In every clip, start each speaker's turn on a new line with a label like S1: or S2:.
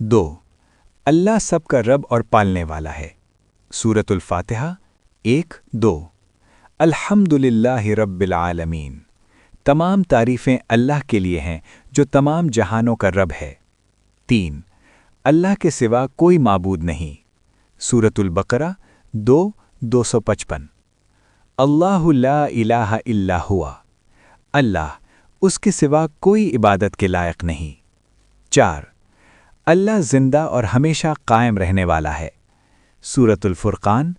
S1: 2. اللہ سب کا رب اور پالنے والا ہے۔ سورۃ الفاتحہ 1-2 الحمدللہ رب العالمین، تمام تعریفیں اللہ کے لیے ہیں جو تمام جہانوں کا رب ہے۔ 3. اللہ کے سوا کوئی معبود نہیں۔ سورۃ البقرہ 2:255 اللہ لا الہ الا ہوا، اللہ اس کے سوا کوئی عبادت کے لائق نہیں۔ 4. اللہ زندہ اور ہمیشہ قائم رہنے والا ہے۔ سورۃ الفرقان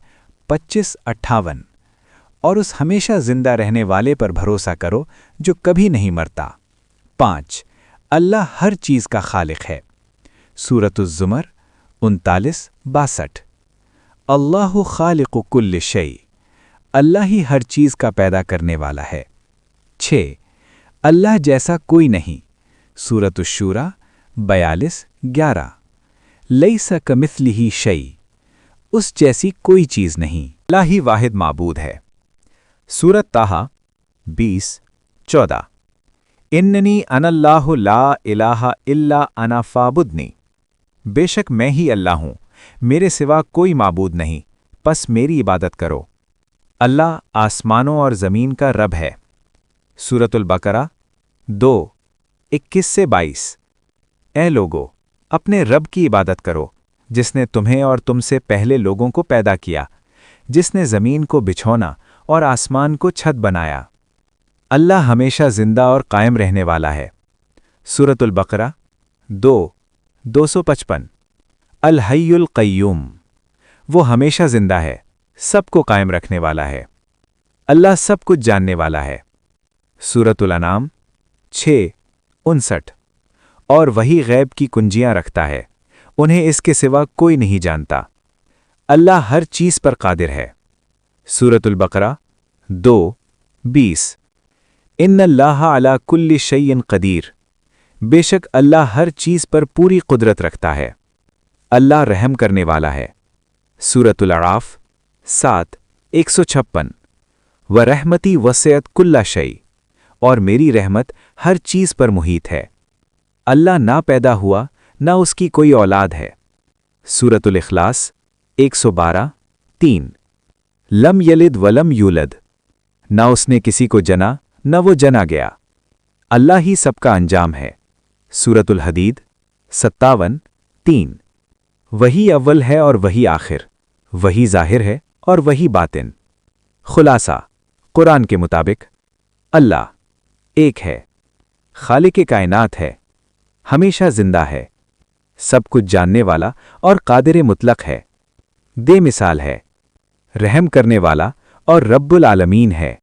S1: 25-58 اور اس ہمیشہ زندہ رہنے والے پر بھروسہ کرو جو کبھی نہیں مرتا۔ 5. اللہ ہر چیز کا خالق ہے۔ سورۃ الزمر 39-62 اللہ خالق کل شیء، اللہ ہی ہر چیز کا پیدا کرنے والا ہے۔ 6. اللہ جیسا کوئی نہیں۔ سورۃ الشورى 42-11 لیس کمثلہ شیء، اس جیسی کوئی چیز نہیں، اللہ ہی واحد معبود ہے۔ سورۃ طٰہٰ 20-14 اننی انا اللہ لا الہ الا انا فاعبدنی، بے شک میں ہی اللہ ہوں، میرے سوا کوئی معبود نہیں، پس میری عبادت کرو۔ اللہ آسمانوں اور زمین کا رب ہے۔ سورۃ البقرہ 2:21-22 اے لوگو، اپنے رب کی عبادت کرو جس نے تمہیں اور تم سے پہلے لوگوں کو پیدا کیا، جس نے زمین کو بچھونا اور آسمان کو چھت بنایا۔ اللہ ہمیشہ زندہ اور قائم رہنے والا ہے۔ سورۃ البقرہ 2:255 الحی القیوم، وہ ہمیشہ زندہ ہے، سب کو قائم رکھنے والا ہے۔ اللہ سب کچھ جاننے والا ہے۔ سورۃ الانعام 6:59 اور وہی غیب کی کنجیاں رکھتا ہے، انہیں اس کے سوا کوئی نہیں جانتا۔ اللہ ہر چیز پر قادر ہے۔ سورۃ البقرہ 2:20 ان اللہ علی کل شیء قدیر، بے شک اللہ ہر چیز پر پوری قدرت رکھتا ہے، اللہ رحم کرنے والا ہے۔ سورۃ الاعراف 7:156 وَرَحْمَتِي وَسِعَتْ كُلَّ شَيْءٍ، اور میری رحمت ہر چیز پر محیط ہے۔ اللہ نہ پیدا ہوا نہ اس کی کوئی اولاد ہے۔ سورۃ الاخلاص 112:3 لم یلد ولم یولد، نہ اس نے کسی کو جنا نہ وہ جنا گیا، اللہ ہی سب کا انجام ہے۔ سورۃ الحدید 57:3 وہی اول ہے اور وہی آخر، وہی ظاہر ہے اور وہی باطن۔ خلاصہ قرآن کے مطابق اللہ ایک ہے، خالق کائنات ہے، ہمیشہ زندہ ہے، سب کچھ جاننے والا اور قادر مطلق ہے، بے مثال ہے، رحم کرنے والا اور رب العالمین ہے۔